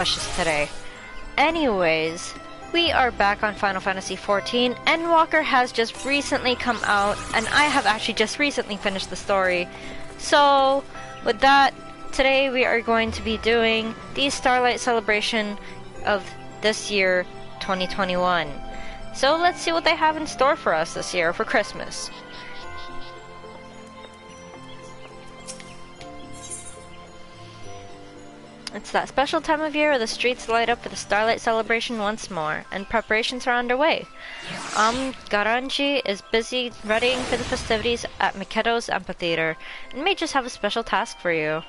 Wishes today. Anyways, we are back on Final Fantasy XIV, Endwalker has just recently come out, and I have actually just recently finished the story. So, with that, today we are going to be doing the Starlight celebration of this year, 2021. So let's see what they have in store for us this year for Christmas. It's that special time of year where the streets light up for the Starlight celebration once more, and preparations are underway. Garanji is busy readying for the festivities at Mikedo's amphitheater, and may just have a special task for you.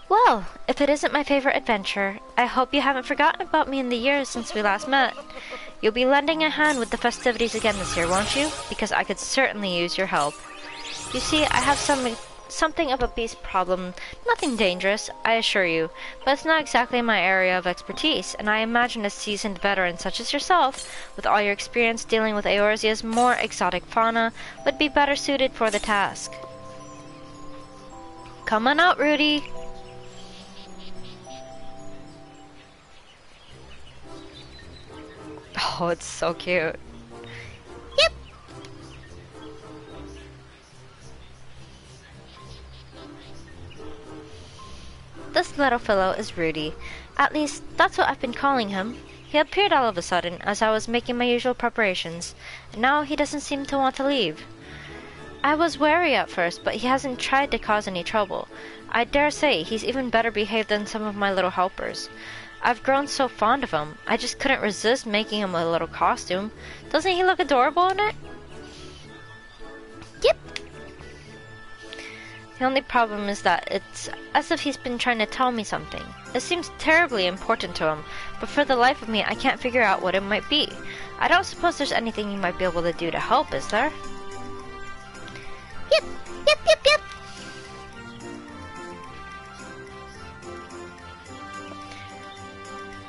Well, if it isn't my favorite adventure, I hope you haven't forgotten about me in the years since we last met. You'll be lending a hand with the festivities again this year, won't you? Because I could certainly use your help. You see, I have something of a beast problem. Nothing dangerous, I assure you, but it's not exactly my area of expertise, and I imagine a seasoned veteran such as yourself, with all your experience dealing with Eorzea's more exotic fauna, would be better suited for the task. Come on out, Rudy! Oh, it's so cute. Yep! This little fellow is Rudy. At least, that's what I've been calling him. He appeared all of a sudden as I was making my usual preparations, and now he doesn't seem to want to leave. I was wary at first, but he hasn't tried to cause any trouble. I dare say he's even better behaved than some of my little helpers. I've grown so fond of him, I just couldn't resist making him a little costume. Doesn't he look adorable in it? Yep! The only problem is that it's as if he's been trying to tell me something. It seems terribly important to him, but for the life of me I can't figure out what it might be. I don't suppose there's anything you might be able to do to help, is there? Yep! Yep, yep, yep!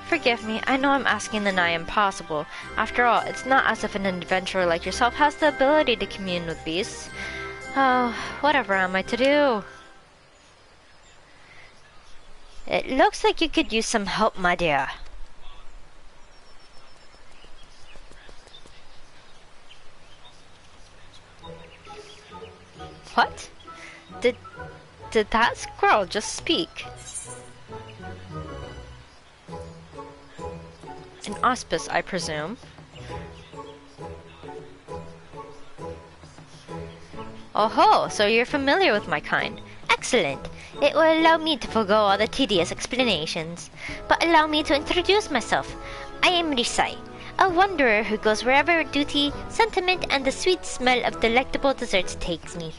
Forgive me, I know I'm asking the nigh impossible. After all, it's not as if an adventurer like yourself has the ability to commune with beasts. Oh, whatever am I to do? It looks like you could use some help, my dear. What? Did that squirrel just speak? An auspice, I presume. Oh-ho, so you're familiar with my kind. Excellent. It will allow me to forego all the tedious explanations. But allow me to introduce myself. I am Risai, a wanderer who goes wherever duty, sentiment, and the sweet smell of delectable desserts takes me.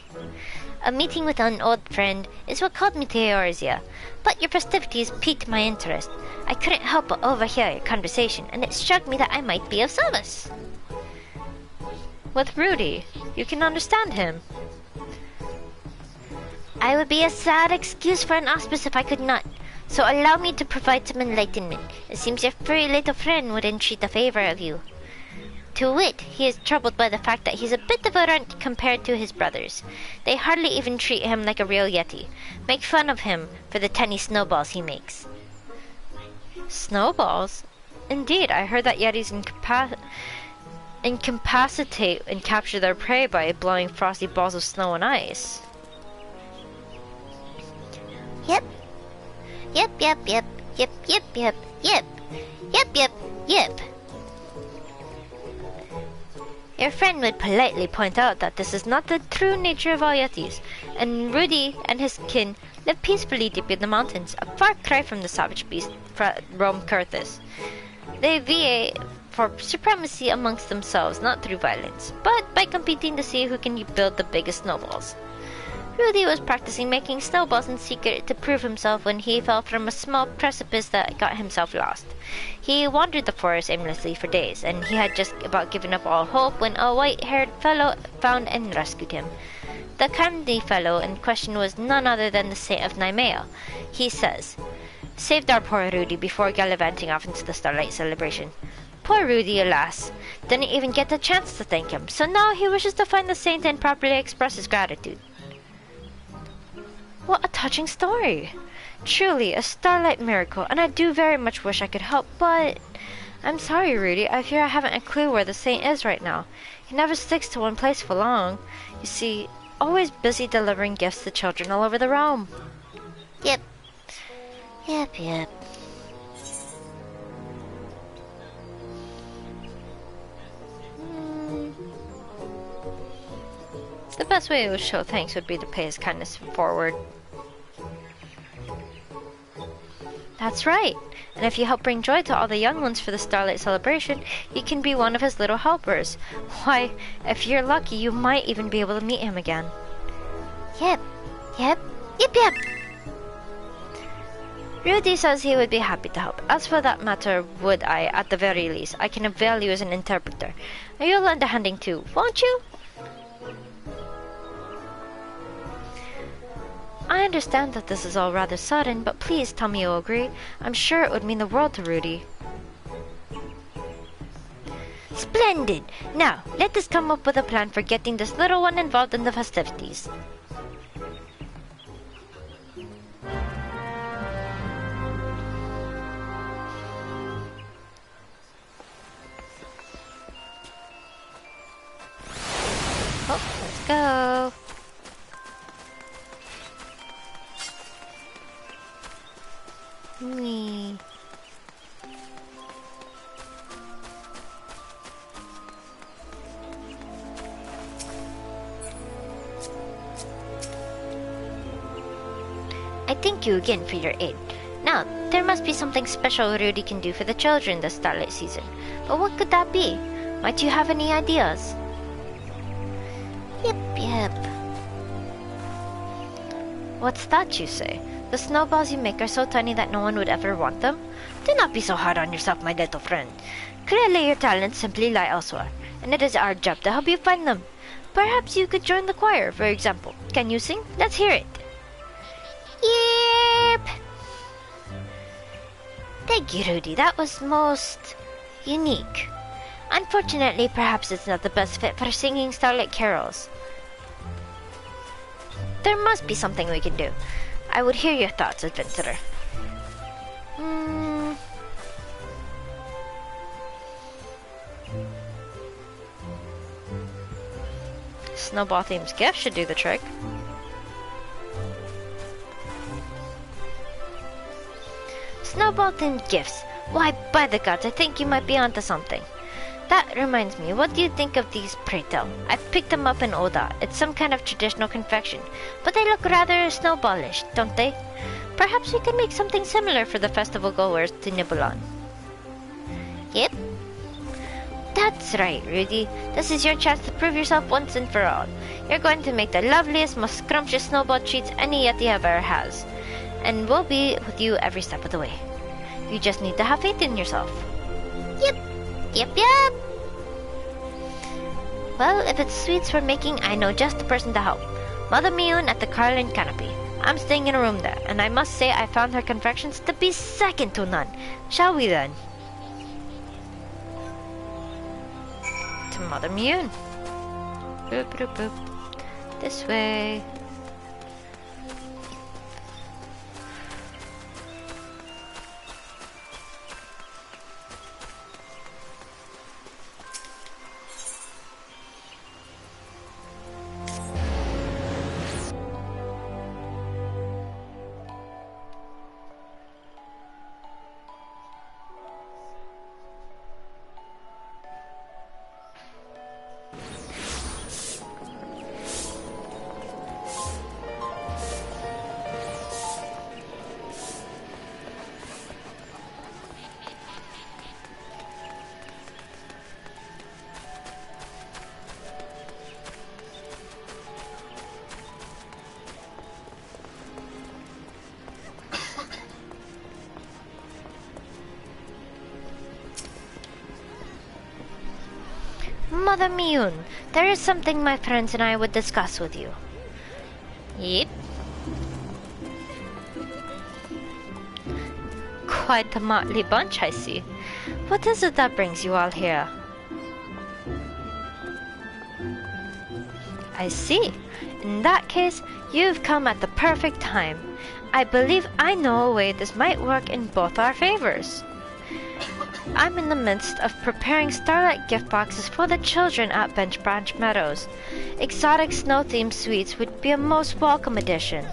A meeting with an old friend is what called me to Eorzea, but your festivities piqued my interest. I couldn't help but overhear your conversation, and it struck me that I might be of service. With Rudy, you can understand him. I would be a sad excuse for an auspice if I could not, so allow me to provide some enlightenment. It seems your furry little friend would entreat a favor of you. To wit, he is troubled by the fact that he's a bit of a runt compared to his brothers. They hardly even treat him like a real yeti. Make fun of him for the tiny snowballs he makes. Snowballs? Indeed, I heard that yetis incapacitate and capture their prey by blowing frosty balls of snow and ice. Yep. Yep, yep, yep. Yep, yep, yep, yep. Yep, yep, yep. Your friend would politely point out that this is not the true nature of all yetis, and Rudy and his kin live peacefully deep in the mountains, a far cry from the savage beasts roam Kurthis. They vie for supremacy amongst themselves, not through violence, but by competing to see who can build the biggest snowballs. Rudy was practicing making snowballs in secret to prove himself when he fell from a small precipice that got himself lost. He wandered the forest aimlessly for days, and he had just about given up all hope when a white-haired fellow found and rescued him. The kindly fellow in question was none other than the Saint of Nemea. He says, saved our poor Rudy before gallivanting off into the Starlight celebration. Poor Rudy, alas, didn't even get the chance to thank him, so now he wishes to find the saint and properly express his gratitude. What a touching story! Truly a Starlight miracle, and I do very much wish I could help, but I'm sorry, Rudy. I fear I haven't a clue where the saint is right now. He never sticks to one place for long. You see, always busy delivering gifts to children all over the realm. Yep. Yep. The best way to show thanks would be to pay his kindness forward. That's right. And if you help bring joy to all the young ones for the Starlight celebration, you can be one of his little helpers. Why, if you're lucky, you might even be able to meet him again. Yep. Rudy says he would be happy to help. As for that matter, would I, at the very least, I can avail you as an interpreter. And you'll lend a handing too, won't you? I understand that this is all rather sudden, but please tell me you'll agree. I'm sure it would mean the world to Rudy. Splendid! Now, let us come up with a plan for getting this little one involved in the festivities. Oh, let's go. Me. I thank you again for your aid. Now, there must be something special Rudy can do for the children this Starlight season. But what could that be? Might you have any ideas? Yep. What's that you say? The snowballs you make are so tiny that no one would ever want them? Do not be so hard on yourself, my little friend. Clearly your talents simply lie elsewhere, and it is our job to help you find them. Perhaps you could join the choir, for example. Can you sing? Let's hear it. Yep. Thank you, Rudy. That was most unique. Unfortunately, perhaps it's not the best fit for singing Starlight carols. There must be something we can do. I would hear your thoughts, adventurer. Snowball themed gift should do the trick. Snowball themed gifts. Why, by the gods, I think you might be onto something. That reminds me, what do you think of these, pray tell? I've picked them up in Oda. It's some kind of traditional confection, but they look rather snowballish, don't they? Perhaps we can make something similar for the festival goers to nibble on. Yep. That's right, Rudy. This is your chance to prove yourself once and for all. You're going to make the loveliest, most scrumptious snowball treats any Yeti ever has, and we'll be with you every step of the way. You just need to have faith in yourself. Yep. Well, if it's sweets we're making, I know just the person to help. Mother Miyun at the Carlin Canopy. I'm staying in a room there, and I must say I found her confections to be second to none. Shall we then? To Mother Miyun. Boop. This way. Mother Miyun, there is something my friends and I would discuss with you. Yep. Quite a motley bunch, I see. What is it that brings you all here? I see. In that case, you've come at the perfect time. I believe I know a way this might work in both our favors. I'm in the midst of preparing Starlight gift boxes for the children at Bench Branch Meadows. Exotic snow-themed sweets would be a most welcome addition.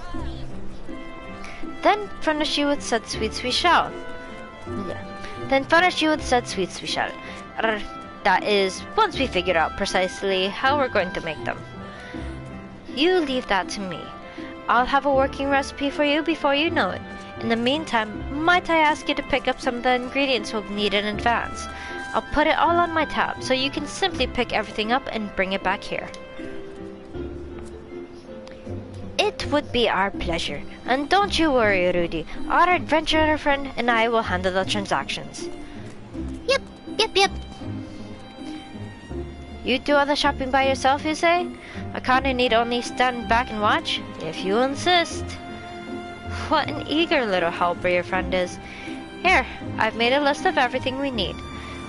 Then furnish you with said sweets we shall. That is, once we figure out precisely how we're going to make them. You leave that to me. I'll have a working recipe for you before you know it. In the meantime, might I ask you to pick up some of the ingredients we'll need in advance? I'll put it all on my tab, so you can simply pick everything up and bring it back here. It would be our pleasure. And don't you worry, Rudy. Our adventurer friend and I will handle the transactions. Yep. You do all the shopping by yourself, you say? I kinda need only stand back and watch, if you insist. What an eager little helper your friend is. Here, I've made a list of everything we need.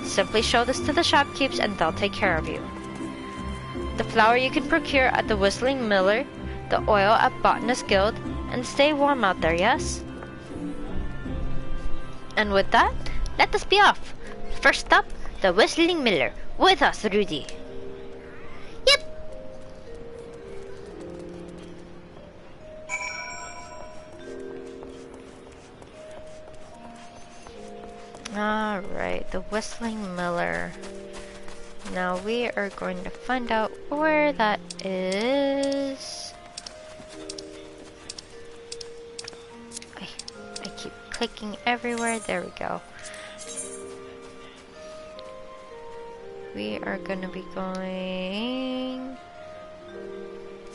Simply show this to the shopkeepers and they'll take care of you. The flour you can procure at the Whistling Miller, the oil at Botanist Guild, and stay warm out there, yes? And with that, let us be off. First up, the Whistling Miller. With us, Rudy. Yep. Alright, the Whistling Miller. Now we are going to find out where that is. I keep clicking everywhere. There we go. We are going to be going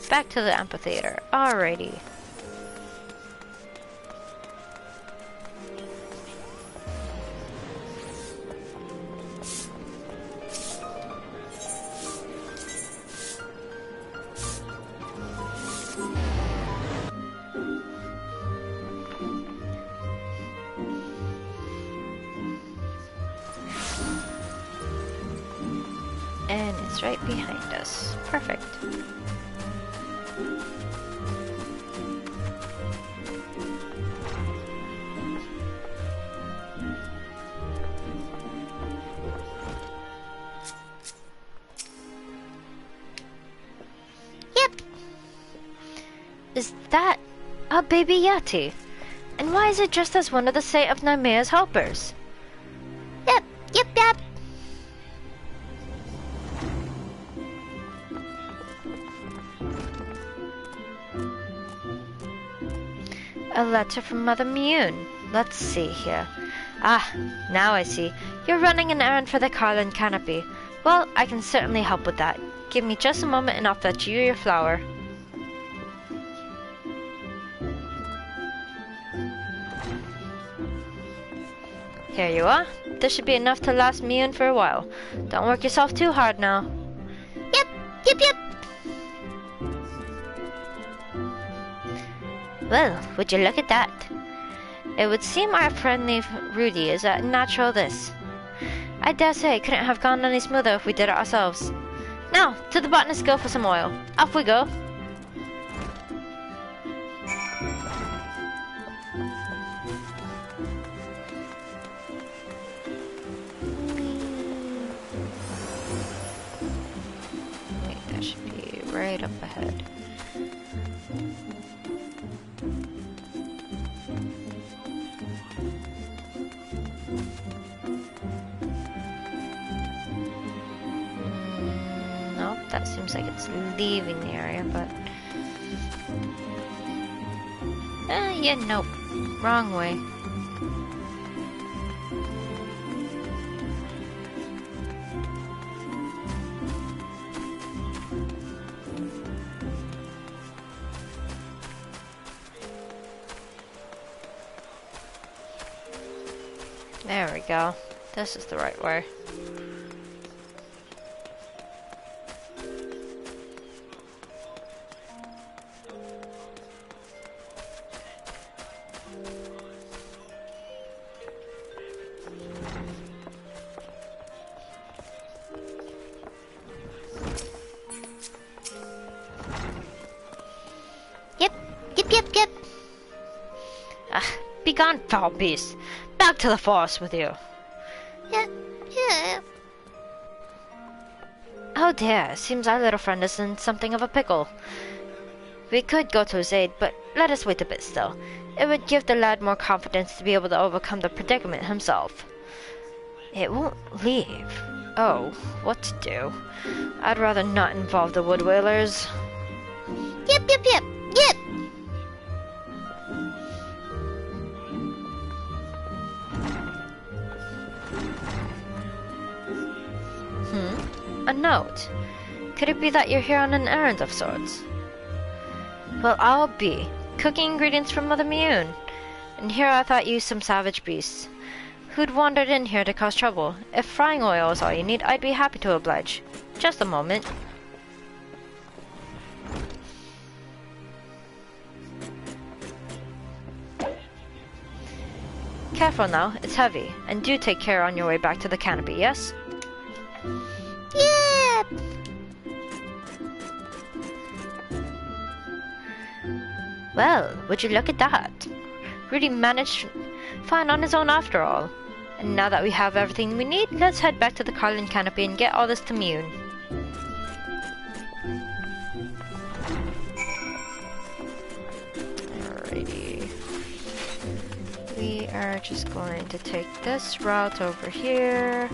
back to the amphitheater. Alrighty. And it's right behind us. Perfect. Yep. Is that a baby Yeti? And why is it just as one of the Saint of Nymea's helpers? Yep. A letter from Mother Mune. Let's see here. Ah, now I see. You're running an errand for the Carlin Canopy. Well, I can certainly help with that. Give me just a moment and I'll fetch you your flower. Here you are. This should be enough to last Mune for a while. Don't work yourself too hard now. Yep. Well, would you look at that? It would seem our friendly Rudy is a natural this. I dare say it couldn't have gone any smoother if we did it ourselves. Now, to the Botanist Guild for some oil. Off we go. Wait, that should be right up ahead. That seems like it's leaving the area, but... yeah, nope. Wrong way. There we go. This is the right way. Yep. Begone, foul beast! Back to the forest with you! Yeah. Oh dear, seems our little friend is in something of a pickle. We could go to his aid, but let us wait a bit still. It would give the lad more confidence to be able to overcome the predicament himself. It won't leave. Oh, what to do? I'd rather not involve the wood whalers. Yep. A note. Could it be that you're here on an errand of sorts? Well, I'll be. Cooking ingredients from Mother Mune. And here I thought you some savage beasts who'd wandered in here to cause trouble. If frying oil is all you need, I'd be happy to oblige. Just a moment. Careful now, it's heavy. And do take care on your way back to the canopy, yes? Yep. Well, would you look at that? Rudy managed fine on his own after all. And now that we have everything we need, let's head back to the Carlin canopy and get all this to Mune. Alrighty. We are just going to take this route over here.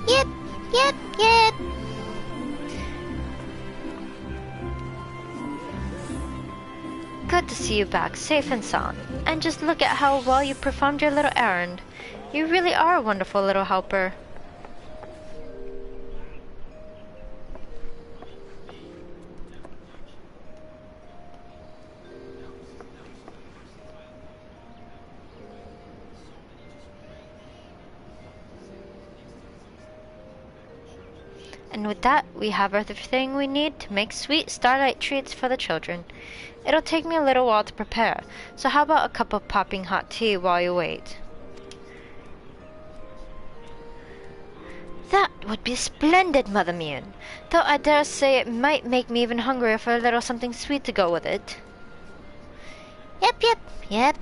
Yep. Good to see you back, safe and sound. And just look at how well you performed your little errand. You really are a wonderful little helper. And with that, we have everything we need to make sweet Starlight treats for the children. It'll take me a little while to prepare, so how about a cup of popping hot tea while you wait? That would be splendid, Mother Mune. Though I dare say it might make me even hungrier for a little something sweet to go with it. Yep. Yep.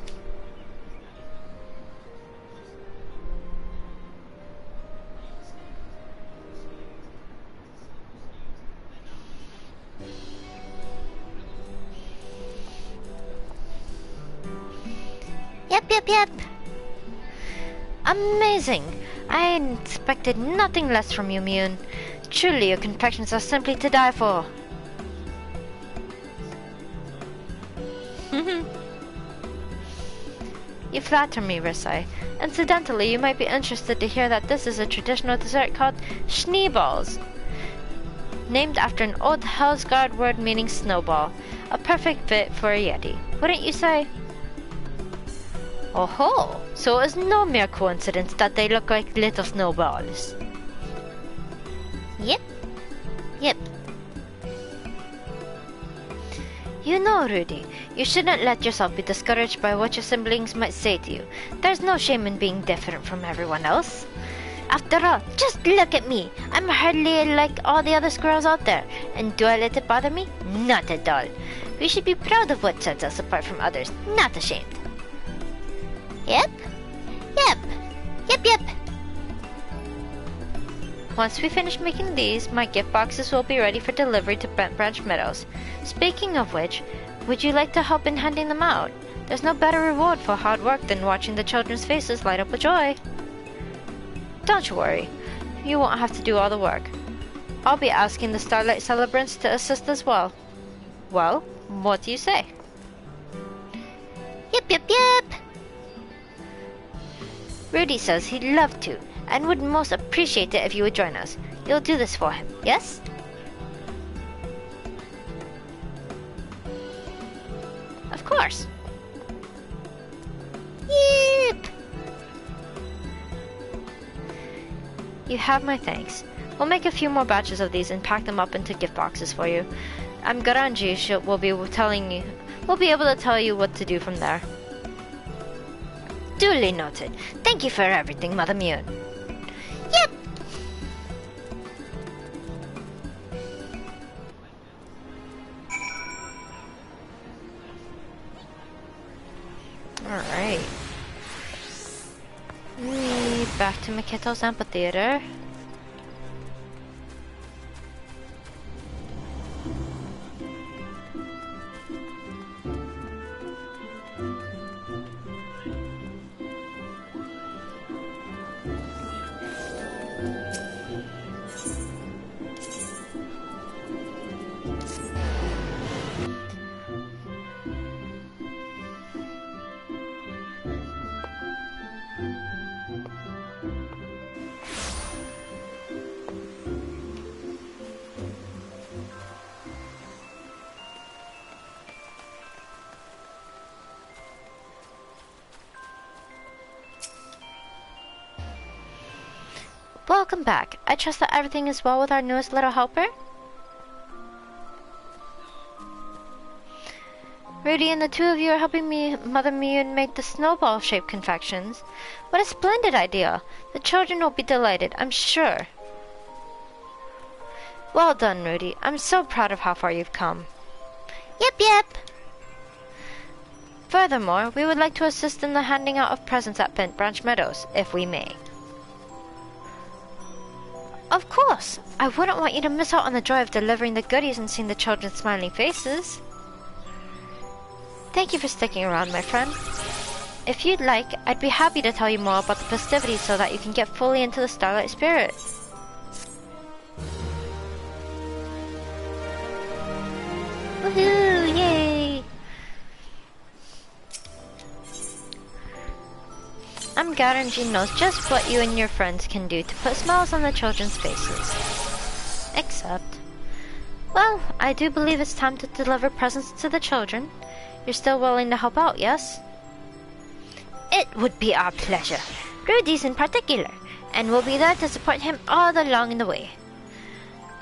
Amazing! I expected nothing less from you, Mune. Truly, your confections are simply to die for. You flatter me, Risai. Incidentally, you might be interested to hear that this is a traditional dessert called Schneeballs, named after an old Hellsguard word meaning snowball. A perfect fit for a Yeti, wouldn't you say? Oh-ho! So it's no mere coincidence that they look like little snowballs. Yep. You know, Rudy, you shouldn't let yourself be discouraged by what your siblings might say to you. There's no shame in being different from everyone else. After all, just look at me. I'm hardly like all the other squirrels out there. And do I let it bother me? Not at all. We should be proud of what sets us apart from others, not ashamed. Yep. Once we finish making these, my gift boxes will be ready for delivery to Bent Branch Meadows. Speaking of which, would you like to help in handing them out? There's no better reward for hard work than watching the children's faces light up with joy. Don't you worry. You won't have to do all the work. I'll be asking the Starlight celebrants to assist as well. Well, what do you say? Yep, yep, yep. Rudy says he'd love to, and would most appreciate it if you would join us. You'll do this for him, yes? Of course. Yep. You have my thanks. We'll make a few more batches of these and pack them up into gift boxes for you. Garanji will be able to tell you what to do from there. Duly noted. Thank you for everything, Mother Mune. Yep. Alright. Back to Maketo's amphitheater. Welcome back. I trust that everything is well with our newest little helper? Rudy and the two of you are helping me, Mother Mune, make the snowball-shaped confections. What a splendid idea. The children will be delighted, I'm sure. Well done, Rudy. I'm so proud of how far you've come. Yep, yep. Furthermore, we would like to assist in the handing out of presents at Bent Branch Meadows, if we may. Of course! I wouldn't want you to miss out on the joy of delivering the goodies and seeing the children's smiling faces. Thank you for sticking around, my friend. If you'd like, I'd be happy to tell you more about the festivities so that you can get fully into the Starlight spirit. Woohoo! Yay! Garanji knows just what you and your friends can do to put smiles on the children's faces. Except... well, I do believe it's time to deliver presents to the children. You're still willing to help out, yes? It would be our pleasure. Rudy's in particular, and we'll be there to support him all along in the way.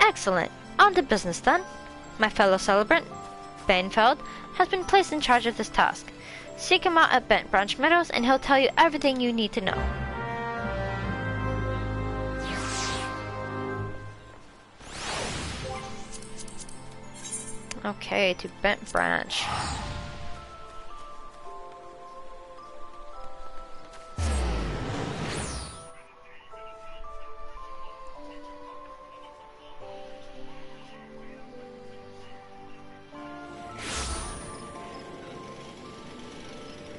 Excellent. On to business then. My fellow celebrant, Bainfeld, has been placed in charge of this task. Seek him out at Bent Branch Meadows and he'll tell you everything you need to know. Okay, to Bent Branch.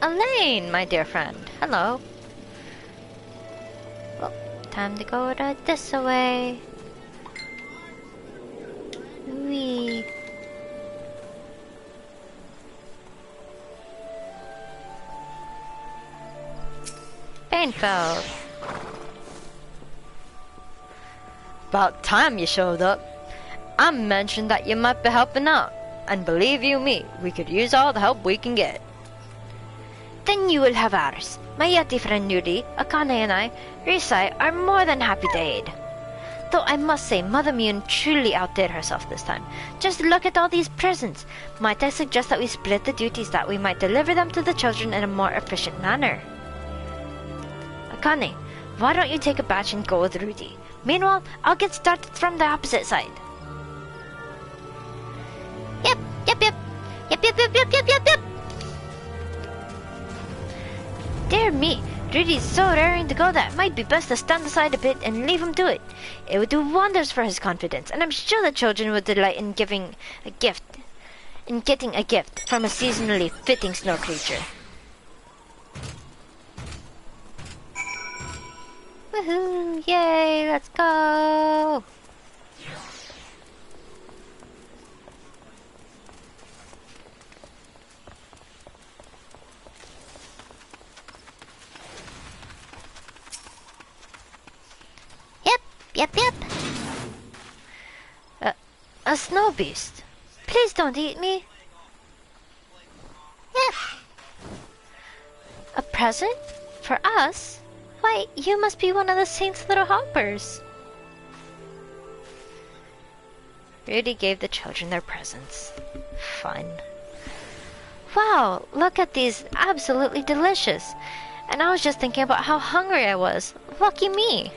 Elaine, my dear friend. Hello. Well, time to go this away. Wee. Bainfeld. About time you showed up. I mentioned that you might be helping out, and believe you me, we could use all the help we can get. Then you will have ours. My Yeti friend Rudy, Akane and I, Risai, are more than happy to aid. Though I must say, Mother Mune truly outdid herself this time. Just look at all these presents. Might I suggest that we split the duties that we might deliver them to the children in a more efficient manner? Akane, why don't you take a batch and go with Rudy? Meanwhile, I'll get started from the opposite side. Yep, yep, yep. Yep, yep, yep, yep, yep, yep, yep. Dear me, Rudy's so raring to go that it might be best to stand aside a bit and leave him do it. It would do wonders for his confidence, and I'm sure the children would delight in getting a gift from a seasonally fitting snow creature. Woohoo! Yay! Let's go! Yep, yep. A snow beast. Please don't eat me. Yep. A present? For us? Why, you must be one of the saint's little helpers. Rudy gave the children their presents. Fun. Wow, look at these. Absolutely delicious. And I was just thinking about how hungry I was. Lucky me.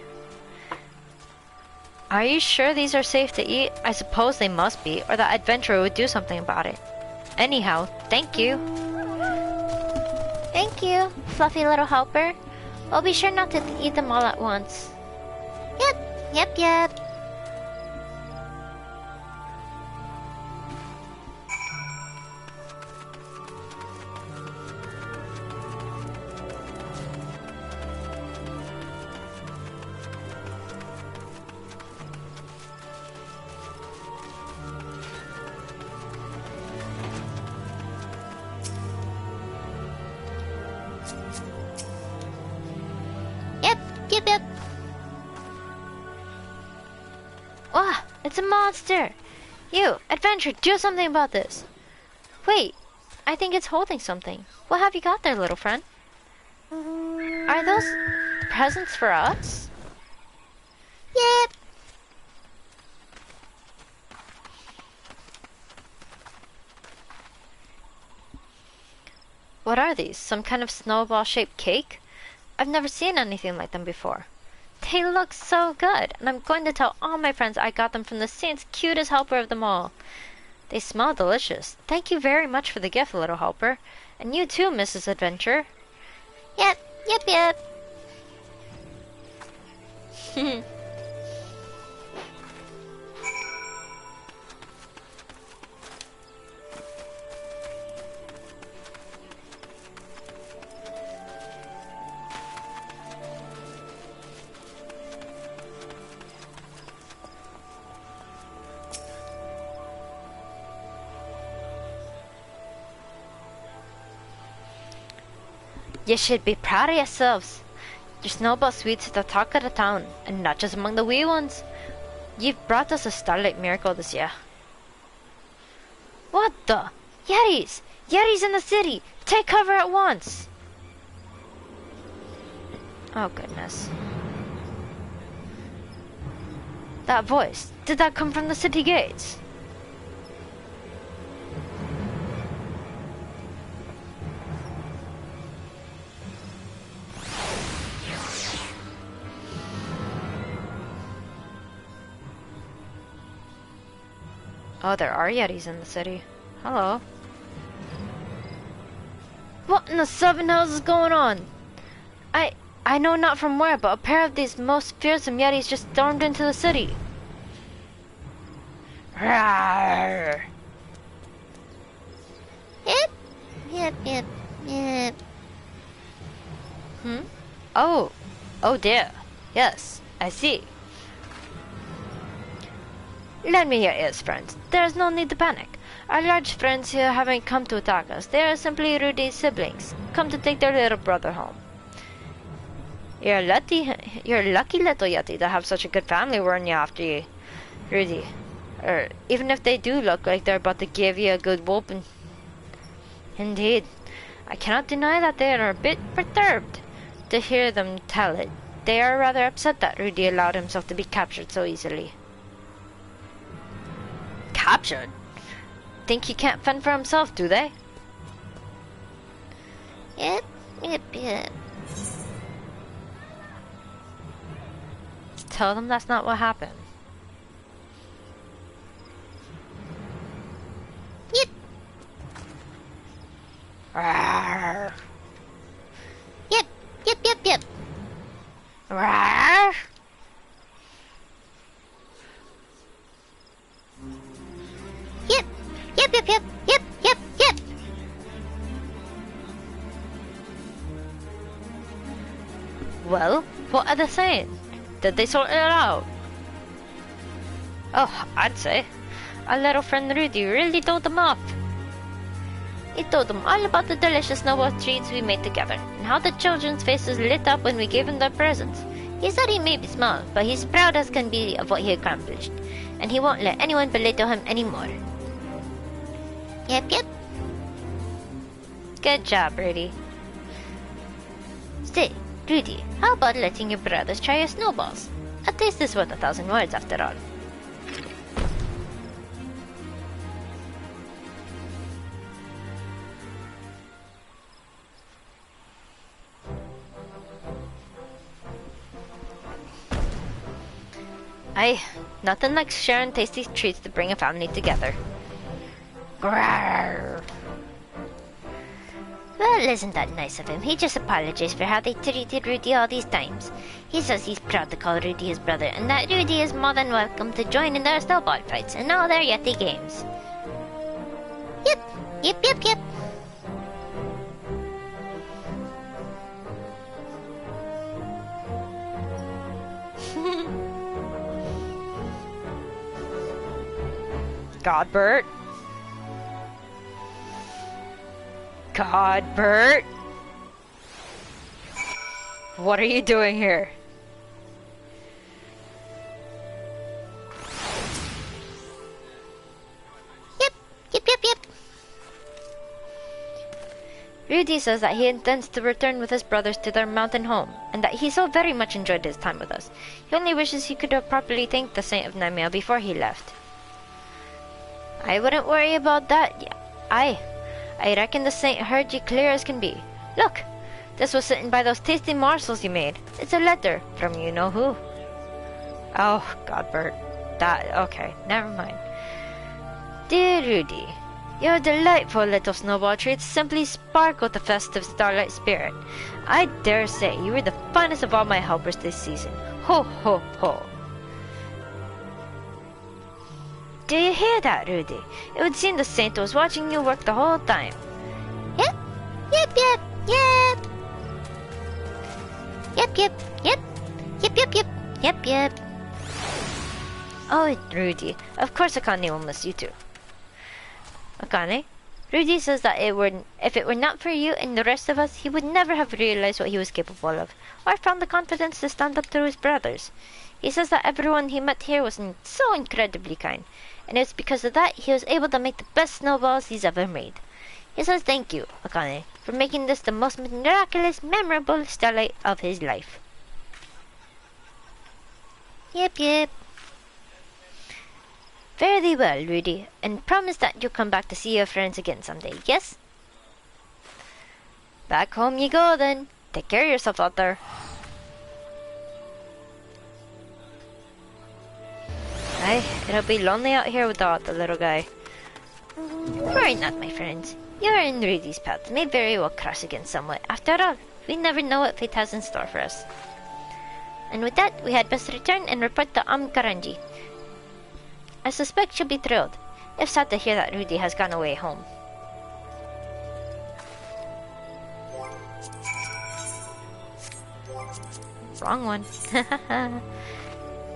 Are you sure these are safe to eat? I suppose they must be, or the adventurer would do something about it. Anyhow, thank you. Thank you, fluffy little helper. We'll be sure not to eat them all at once. Yep, yep, yep. Yep, yep. Ah, it's a monster! You, adventurer, do something about this! Wait, I think it's holding something. What have you got there, little friend? Are those presents for us? Yep. What are these? Some kind of snowball-shaped cake? I've never seen anything like them before. They look so good, and I'm going to tell all my friends I got them from the saint's cutest helper of them all. They smell delicious. Thank you very much for the gift, little helper. And you too, Mrs. Adventure. Yep, yep, yep. You should be proud of yourselves. Your snowball sweets at the talk of the town, and not just among the wee ones. You've brought us a Starlight miracle this year. What the? Yetis! Yetis in the city! Take cover at once! Oh goodness. That voice, did that come from the city gates? Oh, there are Yetis in the city. Hello. What in the seven hells is going on? I know not from where, but a pair of these most fearsome Yetis just stormed into the city. Rawr. Yep, yep, yep, yep. Oh. Oh dear. Yes, I see. Lend me your ears, friends. There is no need to panic. Our large friends here haven't come to attack us. They are simply Rudy's siblings, come to take their little brother home. You're lucky little Yeti to have such a good family running after you, Rudy. Even if they do look like they're about to give you a good whooping. Indeed, I cannot deny that they are a bit perturbed to hear them tell it. They are rather upset that Rudy allowed himself to be captured so easily. Captured? Think he can't fend for himself, do they? Yep, yep, yep. Tell them that's not what happened. Yep. Rawr. Yep, yep, yep, yep. Rawr. Yep, yep, yep, yep, yep, yep, yep. Well, what are they saying? Did they sort it out? Oh, I'd say. Our little friend Rudy really told them off. He told them all about the delicious snowball treats we made together, and how the children's faces lit up when we gave them their presents. He said he may be small, but he's proud as can be of what he accomplished, and he won't let anyone belittle him anymore. Yep, yep. Good job, Rudy. Say, Rudy, how about letting your brothers try your snowballs? At least it's worth 1,000 words after all. Aye, nothing like sharing tasty treats to bring a family together. Grrr. Well, isn't that nice of him? He just apologized for how they treated Rudy all these times. He says he's proud to call Rudy his brother, and that Rudy is more than welcome to join in their snowball fights and all their Yeti games. Yep, yep, yep, yep. Godbert? Godbert? What are you doing here? Yep, yep, yep, yep. Rudy says that he intends to return with his brothers to their mountain home, and that he so very much enjoyed his time with us. He only wishes he could have properly thanked the Saint of Namia before he left. I wouldn't worry about that. I reckon the Saint heard you clear as can be. Look, this was sitting by those tasty morsels you made. It's a letter from you-know-who. Oh, Godbert. Okay, never mind. Dear Rudy, your delightful little snowball treats simply spark with the festive Starlight spirit. I dare say you were the finest of all my helpers this season. Ho, ho, ho. Do you hear that, Rudy? It would seem the Saint was watching you work the whole time. Yep, yep, yep, yep. Yep, yep, yep. Yep, yep, yep, yep, yep. Oh, Rudy, of course Akane will miss you too. Akane, Rudy says that if it were not for you and the rest of us, he would never have realized what he was capable of, or found the confidence to stand up to his brothers. He says that everyone he met here was so incredibly kind, and it's because of that he was able to make the best snowballs he's ever made. He says thank you, Akane, for making this the most miraculous, memorable Starlight of his life. Yep, yep. Very well, Rudy, and promise that you'll come back to see your friends again someday, yes? Back home you go then. Take care of yourself out there. Aye, it'll be lonely out here without the little guy. Worry not, my friends. You and Rudy's paths may very well cross again somewhat. After all, we never know what fate has in store for us. And with that, we had best return and report to Karanji. I suspect she'll be thrilled, if sad to hear that Rudy has gone away home. Wrong one.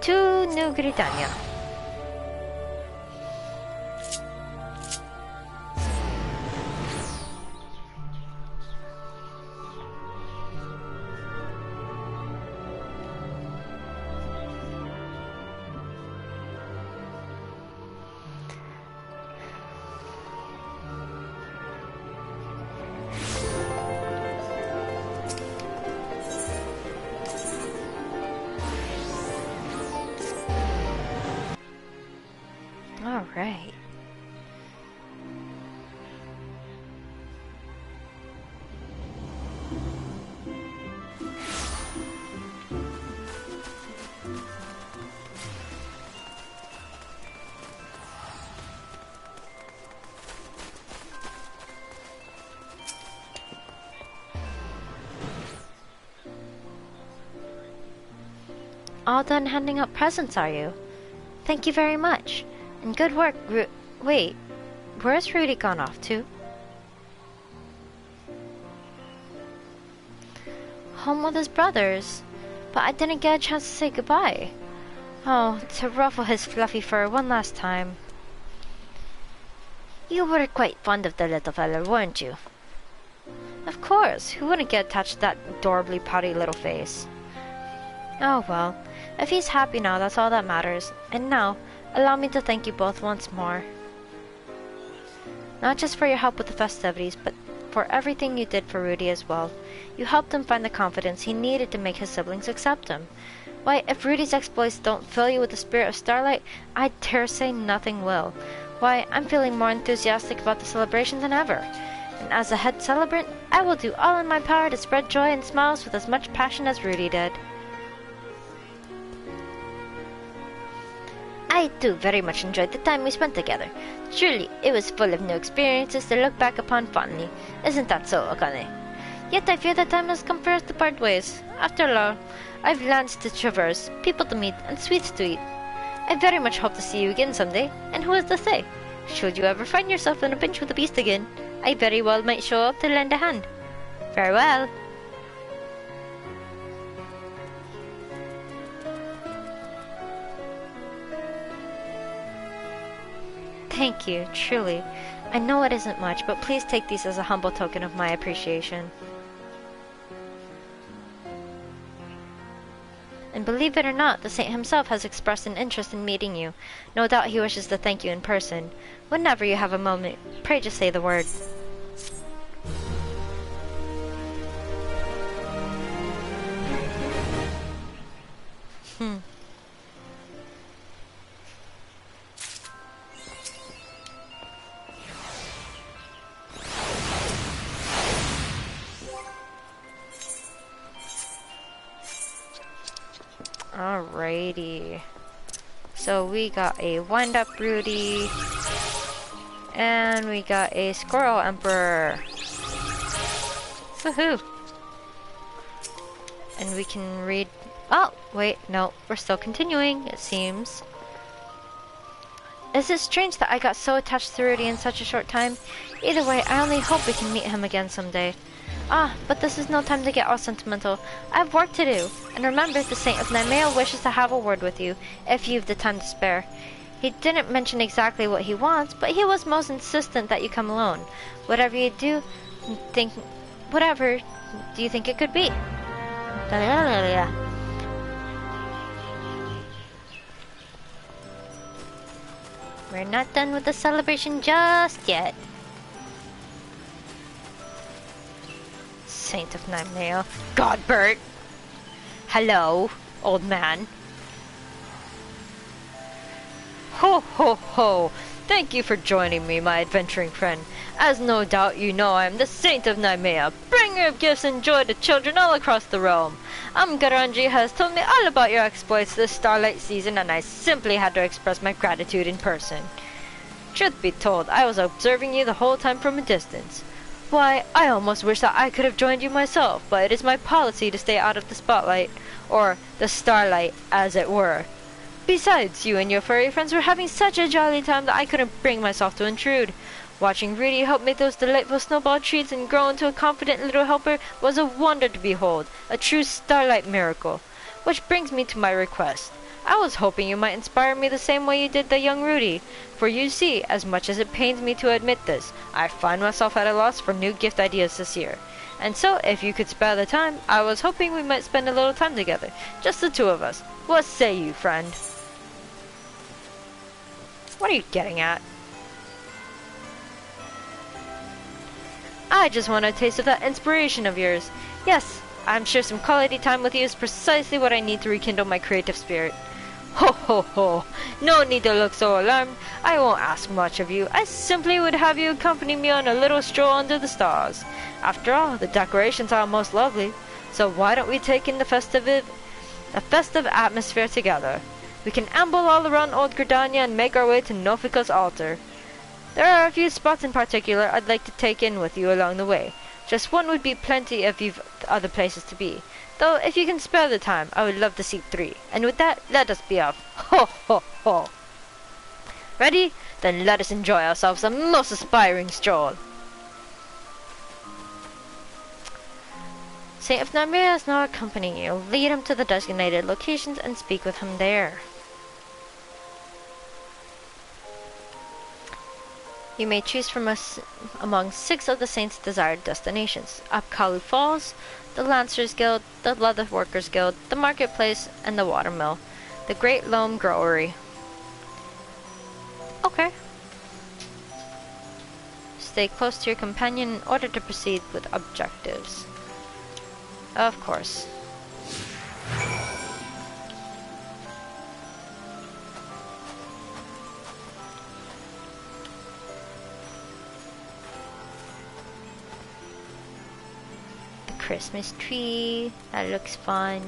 To New Britannia. Alright. All done handing out presents, are you? Thank you very much. And good work, wait, where's Rudy gone off to? Home with his brothers, but I didn't get a chance to say goodbye. Oh, to ruffle his fluffy fur one last time. You were quite fond of the little fella, weren't you? Of course, who wouldn't get attached to that adorably pouty little face? Oh well, if he's happy now, that's all that matters. And now, allow me to thank you both once more. Not just for your help with the festivities, but for everything you did for Rudy as well. You helped him find the confidence he needed to make his siblings accept him. Why, if Rudy's exploits don't fill you with the spirit of Starlight, I dare say nothing will. Why, I'm feeling more enthusiastic about the celebration than ever. And as a head celebrant, I will do all in my power to spread joy and smiles with as much passion as Rudy did. I too very much enjoyed the time we spent together. Truly, it was full of new experiences to look back upon fondly. Isn't that so, Akane? Yet I fear the time has come for us to part ways. After all, I've lands to traverse, people to meet, and sweets to eat. I very much hope to see you again someday, and who is to say? Should you ever find yourself in a pinch with the beast again, I very well might show up to lend a hand. Farewell. Thank you, truly. I know it isn't much, but please take these as a humble token of my appreciation. And believe it or not, the saint himself has expressed an interest in meeting you. No doubt he wishes to thank you in person. Whenever you have a moment, pray just say the word. Alrighty. So we got a wind-up Rudy, and we got a Squirrel Emperor. Woohoo! And we can read... Oh, wait, no, we're still continuing, it seems. Is it strange that I got so attached to Rudy in such a short time? Either way, I only hope we can meet him again someday. Ah, but this is no time to get all sentimental. I have work to do. And remember, the Saint of Naimea wishes to have a word with you, if you've the time to spare. He didn't mention exactly what he wants, but he was most insistent that you come alone. Whatever you do, whatever do you think it could be? We're not done with the celebration just yet. Saint of Naimea. Godbert! Hello, old man. Ho ho ho! Thank you for joining me, my adventuring friend. As no doubt you know, I am the Saint of Naimea, bringer of gifts and joy to children all across the realm. Garanji has told me all about your exploits this Starlight season, and I simply had to express my gratitude in person. Truth be told, I was observing you the whole time from a distance. Why, I almost wish that I could have joined you myself, but it is my policy to stay out of the spotlight, or the starlight, as it were. Besides, you and your furry friends were having such a jolly time that I couldn't bring myself to intrude. Watching Rudy help make those delightful snowball treats and grow into a confident little helper was a wonder to behold, a true starlight miracle. Which brings me to my request. I was hoping you might inspire me the same way you did the young Rudy. For you see, as much as it pains me to admit this, I find myself at a loss for new gift ideas this year. And so, if you could spare the time, I was hoping we might spend a little time together. Just the two of us. What say you, friend? What are you getting at? I just want a taste of that inspiration of yours. Yes, I'm sure some quality time with you is precisely what I need to rekindle my creative spirit. Ho ho ho! No need to look so alarmed. I won't ask much of you. I simply would have you accompany me on a little stroll under the stars. After all, the decorations are most lovely. So why don't we take in the festive atmosphere together? We can amble all around Old Gridania and make our way to Nofika's altar. There are a few spots in particular I'd like to take in with you along the way. Just one would be plenty if you've other places to be. Though, if you can spare the time, I would love to see 3. And with that, let us be off. Ho ho ho! Ready? Then let us enjoy ourselves a most aspiring stroll. Saint of Naimea is now accompanying you. Lead him to the designated locations and speak with him there. You may choose from us among 6 of the Saints' desired destinations: Apkalu Falls, the Lancers Guild, the Leather Workers Guild, the Marketplace, and the Watermill, the Great Loam Growery. Okay. Stay close to your companion in order to proceed with objectives. Of course. Christmas tree, that looks fun.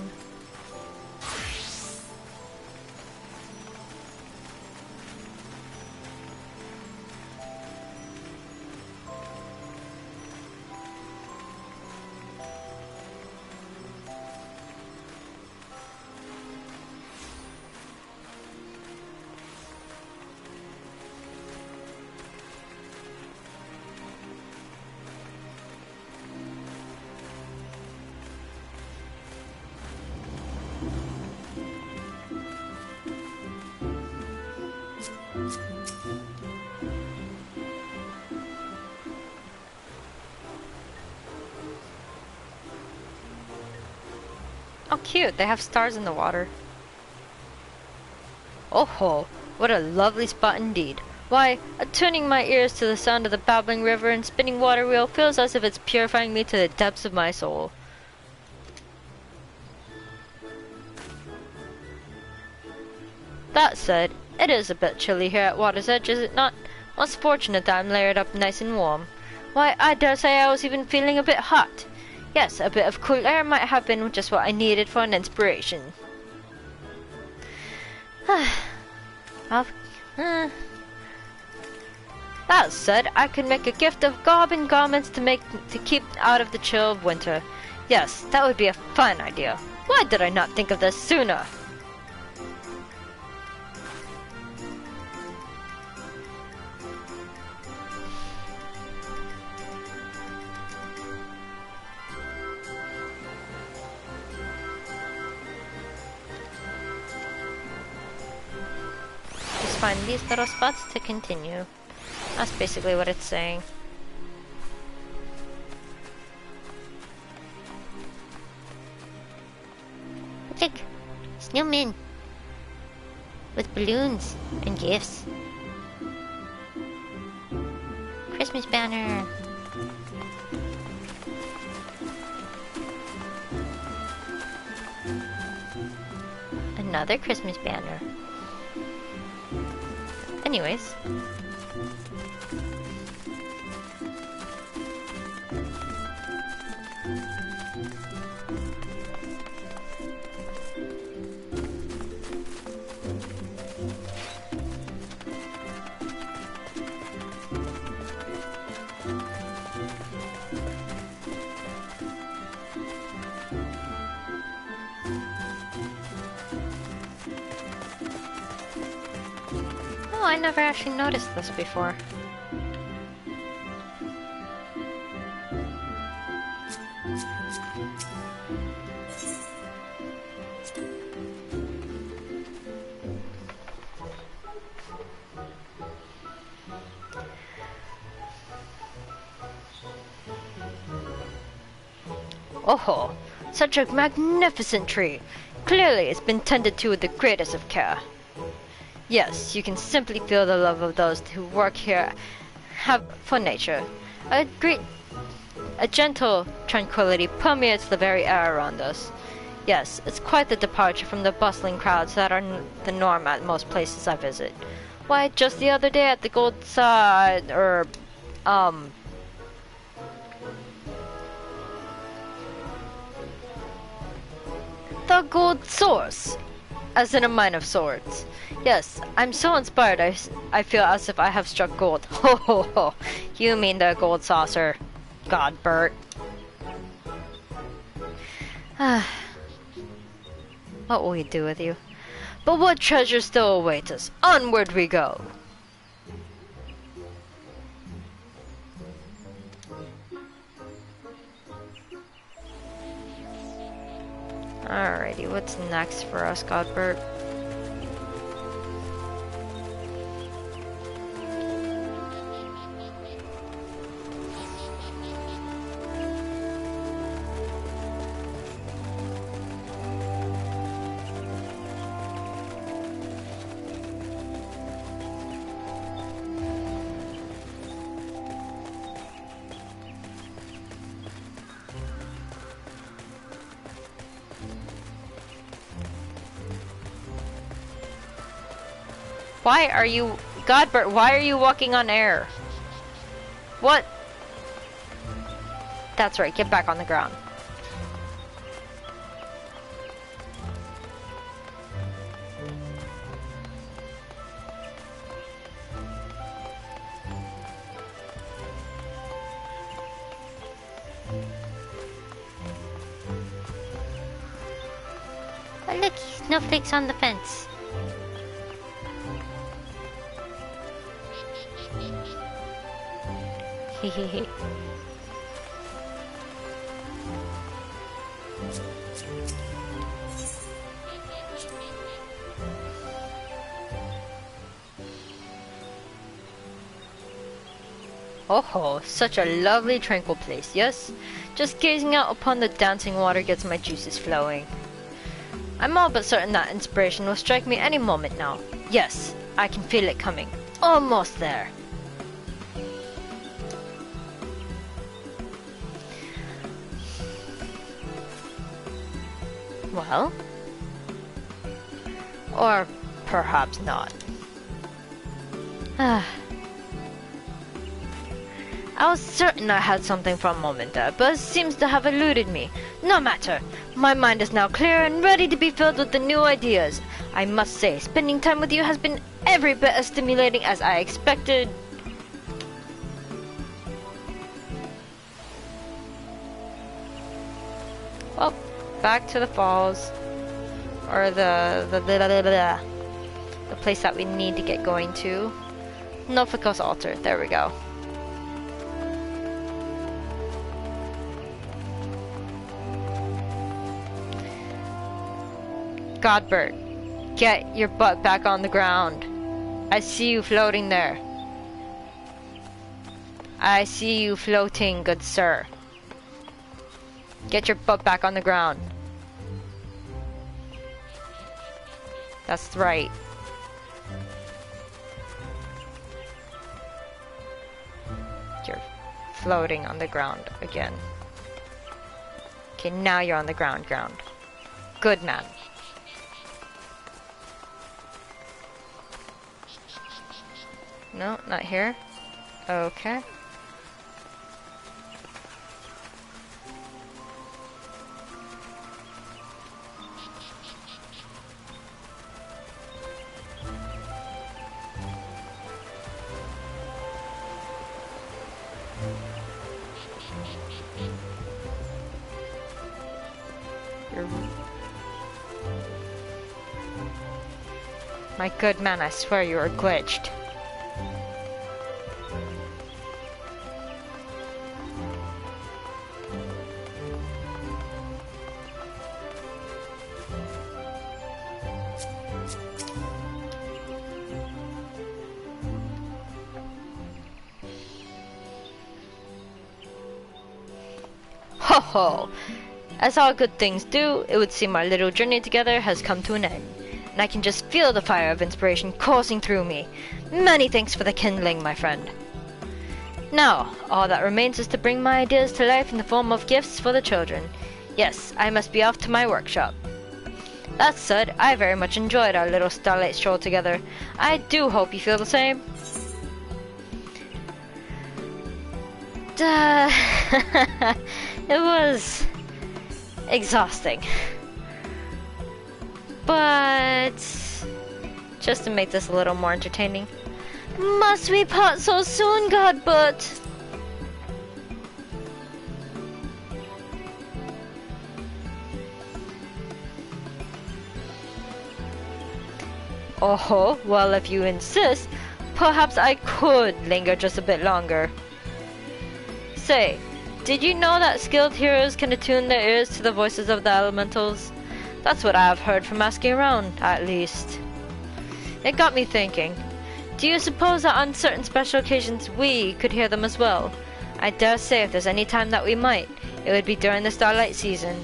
Oh cute, they have stars in the water. Oh ho, what a lovely spot indeed. Why, attuning my ears to the sound of the babbling river and spinning water wheel feels as if it's purifying me to the depths of my soul. That said, it is a bit chilly here at water's edge, is it not? Most fortunate that I'm layered up nice and warm. Why, I dare say I was even feeling a bit hot. Yes, a bit of cool air might have been just what I needed for an inspiration. That said, I could make a gift of garb and garments to keep out of the chill of winter. Yes, that would be a fine idea. Why did I not think of this sooner? Find these little spots to continue. That's basically what it's saying. Look, snowmen with balloons and gifts. Christmas banner. Another Christmas banner. Anyways. Oh, I never actually noticed this before. Oh, such a magnificent tree. Clearly it's been tended to with the greatest of care. Yes, you can simply feel the love of those who work here have for nature. A gentle tranquility permeates the very air around us. Yes, it's quite the departure from the bustling crowds that are the norm at most places I visit. Why, just the other day at the the Gold Source, as in a mine of swords. Yes, I'm so inspired I feel as if I have struck gold. Ho ho ho, you mean the gold saucer. God, Bert. What will we do with you? But what treasures still await us? Onward we go! Alrighty, what's next for us, Godbert? Why are you... Godbert, why are you walking on air? What? That's right, get back on the ground. Oh, look, snowflakes on the fence. Hehehe. Oh, such a lovely tranquil place, yes? Just gazing out upon the dancing water gets my juices flowing. I'm all but certain that inspiration will strike me any moment now. Yes, I can feel it coming. Almost there. Well? Or perhaps not. I was certain I had something for a moment there, but it seems to have eluded me. No matter. My mind is now clear and ready to be filled with the new ideas. I must say, spending time with you has been every bit as stimulating as I expected. Well, back to the falls. Or the place that we need to get going to. Nofikos altar. There we go. Godbert, get your butt back on the ground. I see you floating there. I see you floating, good sir. Get your butt back on the ground. That's right. You're floating on the ground again. Okay, now you're on the ground. Good man. No, not here. Okay. My good man, I swear you are glitched. Ho ho! As all good things do, it would seem our little journey together has come to an end, and I can just feel the fire of inspiration coursing through me. Many thanks for the kindling, my friend. Now, all that remains is to bring my ideas to life in the form of gifts for the children. Yes, I must be off to my workshop. That said, I very much enjoyed our little Starlight stroll together. I do hope you feel the same. It was exhausting. But just to make this a little more entertaining. Must we part so soon, Godbert? Oh, well, if you insist, perhaps I could linger just a bit longer. Say, did you know that skilled heroes can attune their ears to the voices of the elementals? That's what I have heard from asking around, at least. It got me thinking. Do you suppose that on certain special occasions we could hear them as well? I dare say if there's any time that we might, it would be during the Starlight season.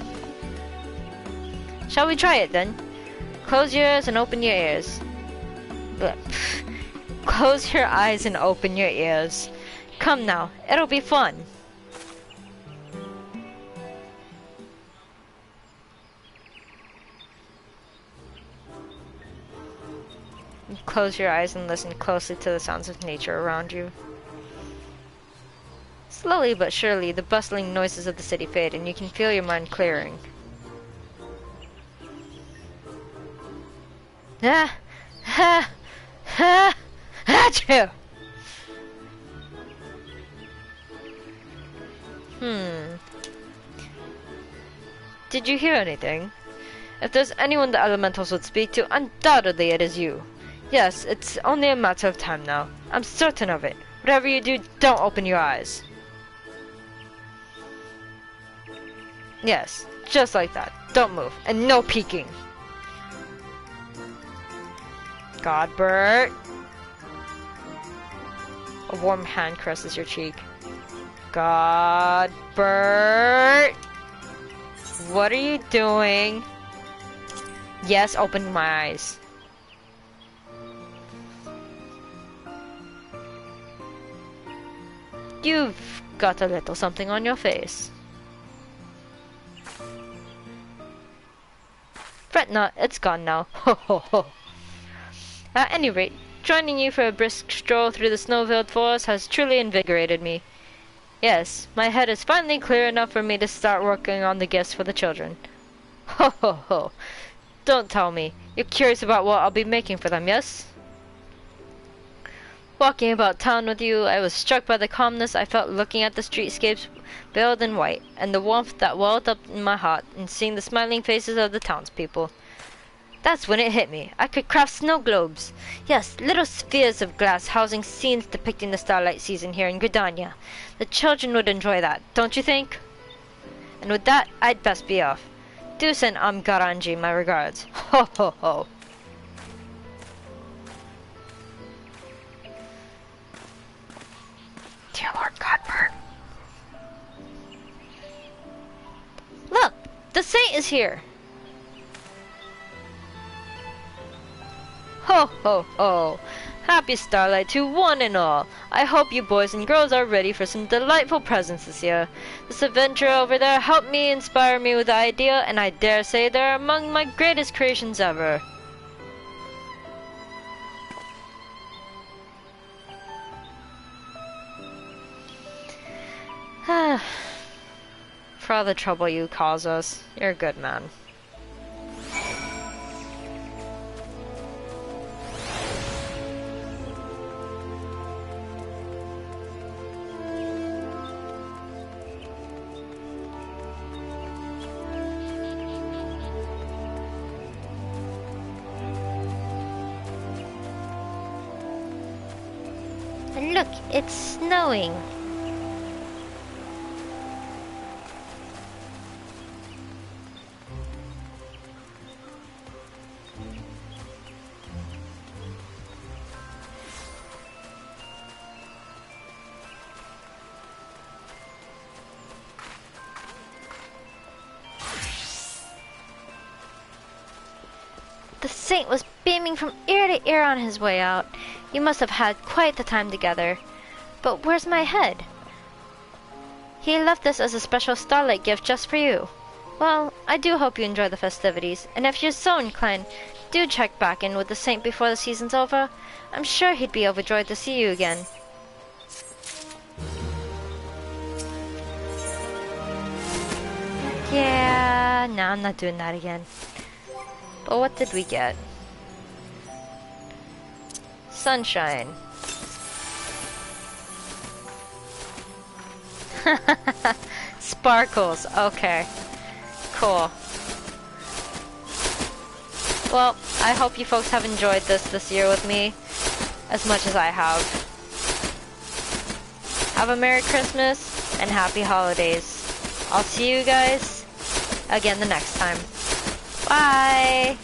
Shall we try it then? Close your ears and open your ears. Close your eyes and open your ears. Come now, it'll be fun. You close your eyes and listen closely to the sounds of nature around you. Slowly but surely, the bustling noises of the city fade, and you can feel your mind clearing. Achoo! Did you hear anything? If there's anyone the elementals would speak to, undoubtedly it is you. Yes, it's only a matter of time now. I'm certain of it. Whatever you do, don't open your eyes. Yes, just like that. Don't move, and no peeking. Godbert. A warm hand caresses your cheek. Godbert. What are you doing? Yes, open my eyes. You've got a little something on your face. Fret not, it's gone now. Ho ho ho. At any rate, joining you for a brisk stroll through the snow-filled forest has truly invigorated me. Yes, my head is finally clear enough for me to start working on the gifts for the children. Ho ho ho. Don't tell me. You're curious about what I'll be making for them, yes? Walking about town with you, I was struck by the calmness I felt looking at the streetscapes veiled in white, and the warmth that welled up in my heart in seeing the smiling faces of the townspeople. That's when it hit me. I could craft snow globes. Yes, little spheres of glass housing scenes depicting the Starlight season here in Gridania. The children would enjoy that, don't you think? And with that, I'd best be off. Do send Garanji my regards. Ho ho ho. Dear Lord Godbert. Look, the saint is here. Ho ho ho! Happy Starlight to one and all! I hope you boys and girls are ready for some delightful presents this year. This adventure over there helped me inspire me with the idea, and I dare say they're among my greatest creations ever. For all the trouble you cause us, you're a good man. And look, it's snowing. The saint was beaming from ear to ear on his way out. You must have had quite the time together. But where's my head? He left this as a special Starlight gift just for you. Well, I do hope you enjoy the festivities, and if you're so inclined, do check back in with the saint before the season's over. I'm sure he'd be overjoyed to see you again. Yeah, no, I'm not doing that again. But what did we get? Sunshine. Sparkles, okay. Cool. Well, I hope you folks have enjoyed this year with me as much as I have. Have a Merry Christmas and Happy Holidays. I'll see you guys again the next time. Bye!